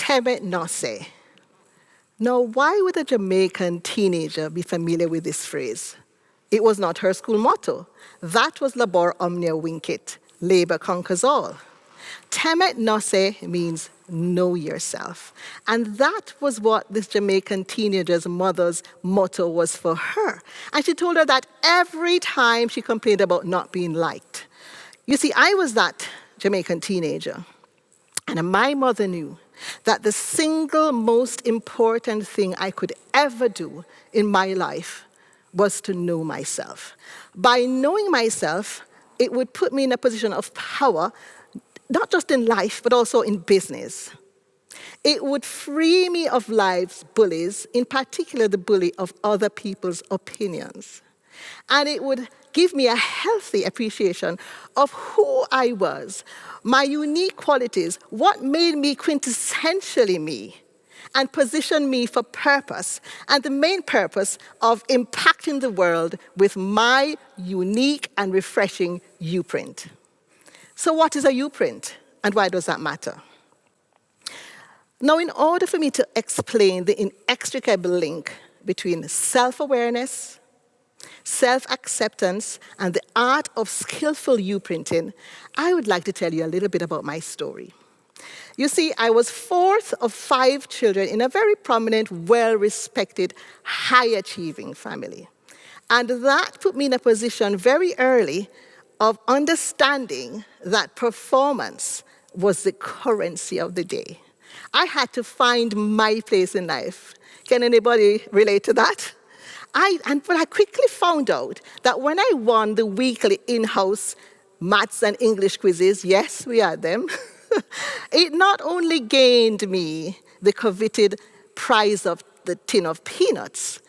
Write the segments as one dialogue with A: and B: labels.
A: TEDxSwansea. Now, why would a Jamaican teenager be familiar with this phrase? It was not her school motto. That was Labor Omnia Vincit, labor conquers all. TEDxSwansea means know yourself. And that was what this Jamaican teenager's mother's motto was for her. And she told her that every time she complained about not being liked. You see, I was that Jamaican teenager. And my mother knew that the single most important thing I could ever do in my life was to know myself. By knowing myself, it would put me in a position of power, not just in life, but also in business. It would free me of life's bullies, in particular the bully of other people's opinions. And it would give me a healthy appreciation of who I was, my unique qualities, what made me quintessentially me, and position me for purpose, and the main purpose of impacting the world with my unique and refreshing U-print. So what is a U-print, and why does that matter? Now, in order for me to explain the inextricable link between self-awareness, self-acceptance, and the art of skillful U-printing, I would like to tell you a little bit about my story. You see, I was fourth of 5 children in a very prominent, well-respected, high-achieving family. And that put me in a position very early of understanding that performance was the currency of the day. I had to find my place in life. Can anybody relate to that? But I quickly found out that when I won the weekly in-house maths and English quizzes, yes, we had them, it not only gained me the coveted prize of the tin of peanuts,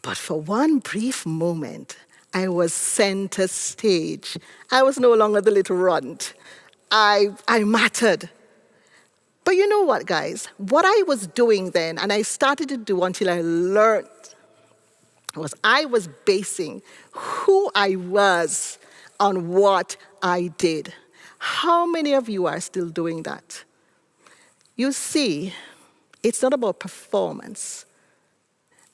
A: but for one brief moment, I was center stage. I was no longer the little runt. I mattered. But you know what, guys? What I was doing then, and I started to do until I learned, was I was basing who I was on what I did. How many of you are still doing that? You see, it's not about performance.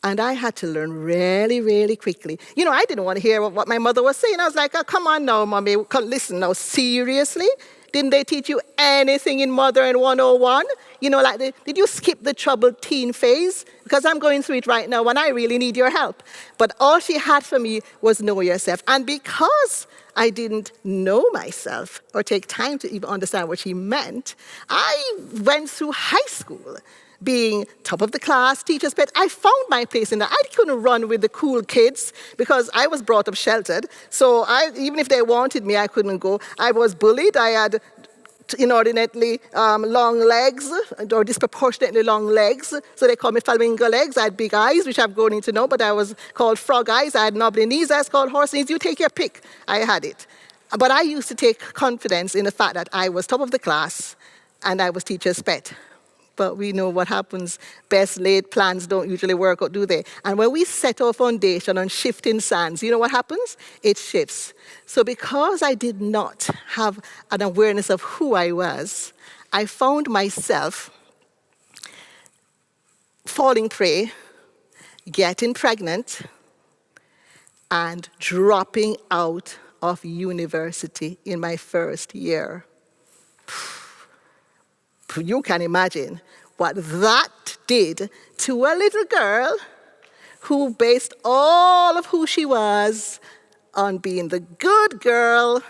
A: And I had to learn really, really quickly. You know, I didn't want to hear what my mother was saying. I was like, oh, come on now, Mommy, listen now, seriously? Didn't they teach you anything in Mothering 101? You know, like, did you skip the troubled teen phase? Because I'm going through it right now and I really need your help. But all she had for me was know yourself. And because I didn't know myself or take time to even understand what she meant, I went through high school being top of the class, teacher's pet. I found my place in that. I couldn't run with the cool kids because I was brought up sheltered. So even if they wanted me, I couldn't go. I was bullied. I had inordinately long legs, or disproportionately long legs. So they called me flamingo legs. I had big eyes, which I've grown into now, but I was called frog eyes. I had knobbly knees. I was called horse knees. You take your pick. I had it. But I used to take confidence in the fact that I was top of the class and I was teacher's pet. But we know what happens. Best laid plans don't usually work out, do they? And when we set our foundation on shifting sands, you know what happens? It shifts. So because I did not have an awareness of who I was, I found myself falling prey, getting pregnant, and dropping out of university in my first year. You can imagine what that did to a little girl who based all of who she was on being the good girl,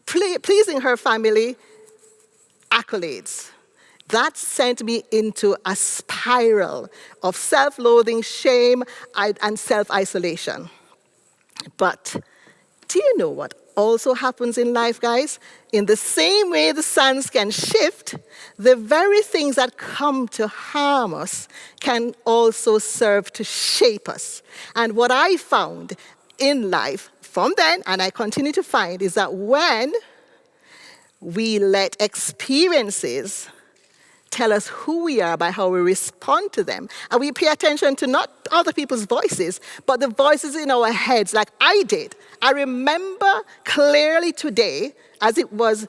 A: pleasing her family, accolades. That sent me into a spiral of self-loathing, shame, and self-isolation. But do you know what also happens in life, guys? In the same way the sands can shift, the very things that come to harm us can also serve to shape us. And what I found in life from then, and I continue to find, is that when we let experiences tell us who we are by how we respond to them, and we pay attention to not other people's voices, but the voices in our heads, like I did. I remember clearly today, as it was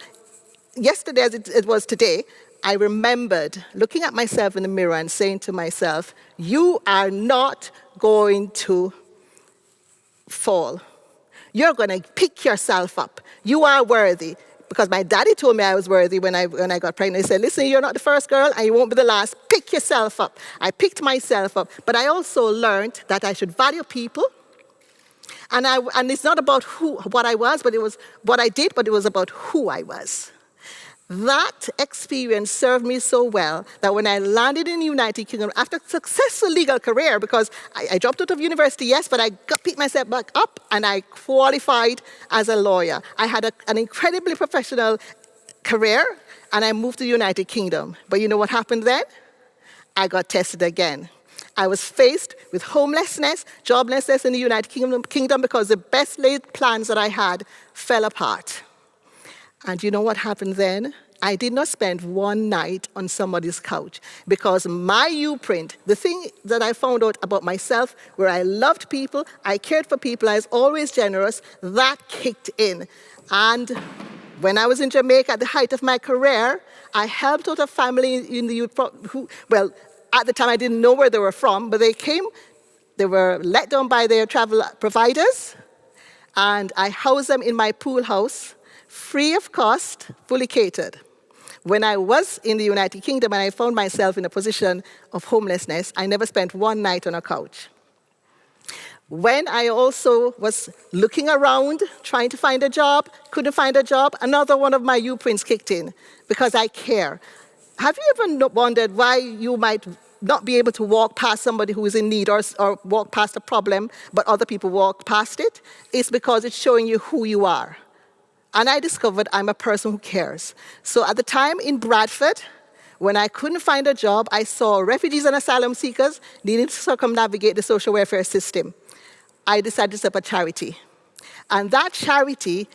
A: yesterday, as it was today, I remembered looking at myself in the mirror and saying to myself, you are not going to fall. You're going to pick yourself up. You are worthy. Because my daddy told me I was worthy when I got pregnant. He said, listen, you're not the first girl and you won't be the last. Pick yourself up. I picked myself up. But I also learned that I should value people. And it's not about what I was, but it was what I did, but it was about who I was. That experience served me so well that when I landed in the United Kingdom, after a successful legal career, because I dropped out of university, yes, but I picked myself back up and I qualified as a lawyer. I had an incredibly professional career and I moved to the United Kingdom. But you know what happened then? I got tested again. I was faced with homelessness, joblessness in the United Kingdom because the best laid plans that I had fell apart. And you know what happened then? I did not spend one night on somebody's couch because my U-print, the thing that I found out about myself, where I loved people, I cared for people, I was always generous, that kicked in. And when I was in Jamaica at the height of my career, I helped out a family in the who, well, at the time I didn't know where they were from, but they came, they were let down by their travel providers, and I housed them in my pool house, free of cost, fully catered. When I was in the United Kingdom and I found myself in a position of homelessness, I never spent one night on a couch. When I also was looking around, trying to find a job, couldn't find a job, another one of my U-prints kicked in because I care. Have you ever wondered why you might not be able to walk past somebody who is in need or walk past a problem, but other people walk past it? It's because it's showing you who you are. And I discovered I'm a person who cares. So at the time in Bradford, when I couldn't find a job, I saw refugees and asylum seekers needing to circumnavigate the social welfare system. I decided to set up a charity. And that charity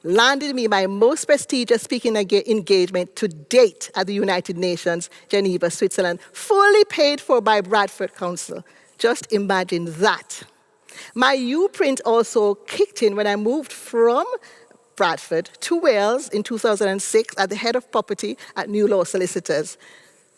A: landed me my most prestigious speaking engagement to date at the United Nations, Geneva, Switzerland, fully paid for by Bradford Council. Just imagine that. My U-print also kicked in when I moved from Bradford to Wales in 2006 at the head of property at New Law Solicitors.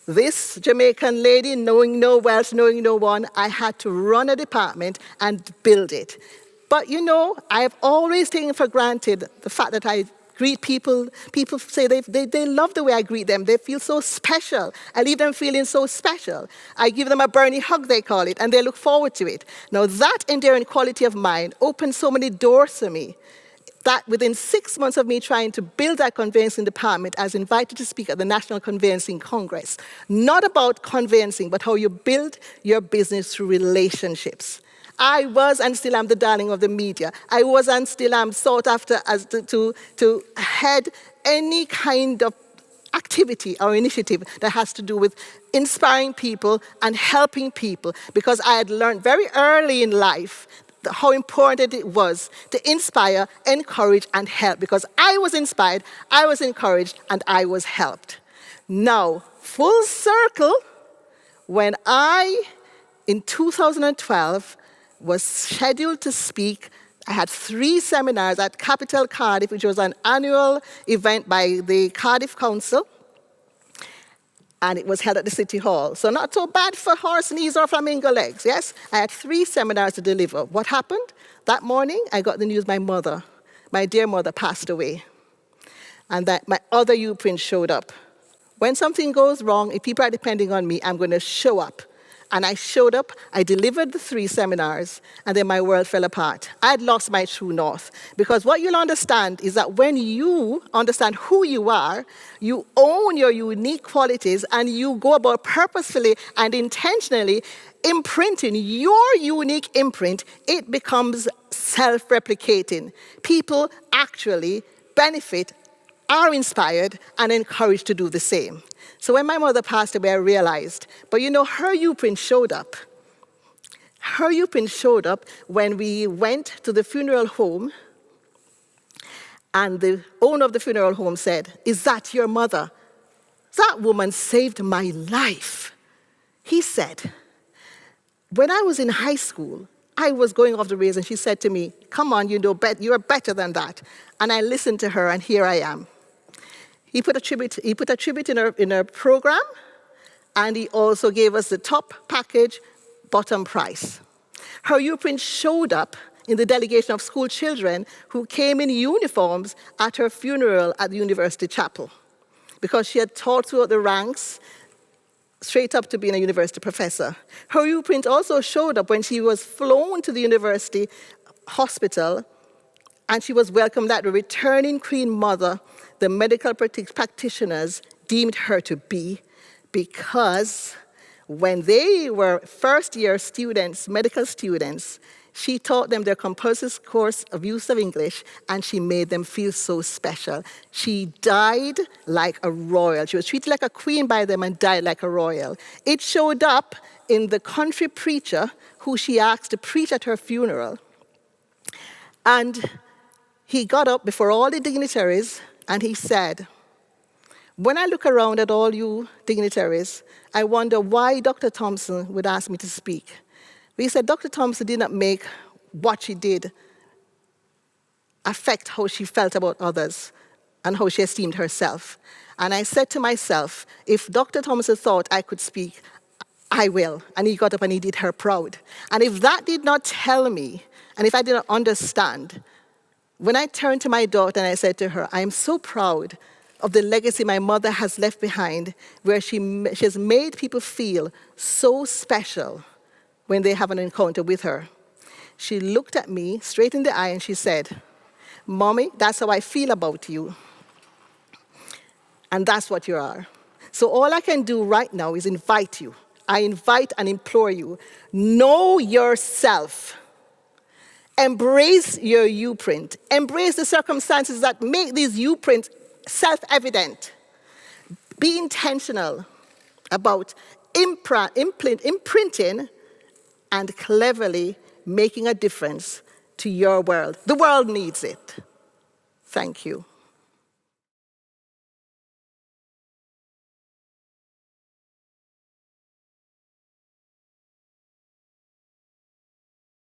A: This Jamaican lady, knowing no Welsh, knowing no one, I had to run a department and build it. But you know, I've always taken for granted the fact that I greet people. People say they love the way I greet them. They feel so special. I leave them feeling so special. I give them a Bernie hug, they call it, and they look forward to it. Now that enduring quality of mind opened so many doors for me that within 6 months of me trying to build that conveyancing department, I was invited to speak at the National Conveyancing Congress. Not about conveyancing, but how you build your business through relationships. I was and still am the darling of the media. I was and still am sought after as to head any kind of activity or initiative that has to do with inspiring people and helping people, because I had learned very early in life how important it was to inspire, encourage, and help, because I was inspired, I was encouraged, and I was helped. Now, full circle, when I, in 2012, was scheduled to speak, I had 3 seminars at Capital Cardiff, which was an annual event by the Cardiff Council, and it was held at the City Hall. So not so bad for horse knees or flamingo legs, yes? I had 3 seminars to deliver. What happened? That morning, I got the news my mother, my dear mother, passed away. And that my other U-print showed up. When something goes wrong, if people are depending on me, I'm going to show up. And I showed up, I delivered the 3 seminars, and then my world fell apart. I had lost my true north. Because what you'll understand is that when you understand who you are, you own your unique qualities, and you go about purposefully and intentionally imprinting your unique imprint, it becomes self-replicating. People actually benefit, are inspired, and encouraged to do the same. So when my mother passed away, I realized, but you know, her U-print showed up. Her U-print showed up when we went to the funeral home, and the owner of the funeral home said, "Is that your mother? That woman saved my life." He said, when I was in high school, I was going off the rails, and she said to me, "Come on, you know, you are better than that." And I listened to her, and here I am. He put a tribute in our program, and he also gave us the top package, bottom price. Her U-print showed up in the delegation of school children who came in uniforms at her funeral at the university chapel, because she had taught throughout the ranks, straight up to being a university professor. Her U-print also showed up when she was flown to the university hospital, and she was welcomed like the returning queen mother the medical practitioners deemed her to be, because when they were first-year students, medical students, she taught them their compulsory course of use of English, and she made them feel so special. She died like a royal. She was treated like a queen by them and died like a royal. It showed up in the country preacher who she asked to preach at her funeral. And he got up before all the dignitaries and he said, "When I look around at all you dignitaries, I wonder why Dr. Thompson would ask me to speak." He said Dr. Thompson did not make what she did affect how she felt about others and how she esteemed herself. And I said to myself, if Dr. Thompson thought I could speak, I will. And he got up and he did her proud. And if that did not tell me, and if I did not understand, when I turned to my daughter and I said to her, I am so proud of the legacy my mother has left behind, where she has made people feel so special when they have an encounter with her. She looked at me straight in the eye and she said, "Mommy, that's how I feel about you. And that's what you are." So all I can do right now is invite you. I invite and implore you, know yourself. Embrace your U-print. Embrace the circumstances that make these U-prints self-evident. Be intentional about imprinting and cleverly making a difference to your world. The world needs it. Thank you.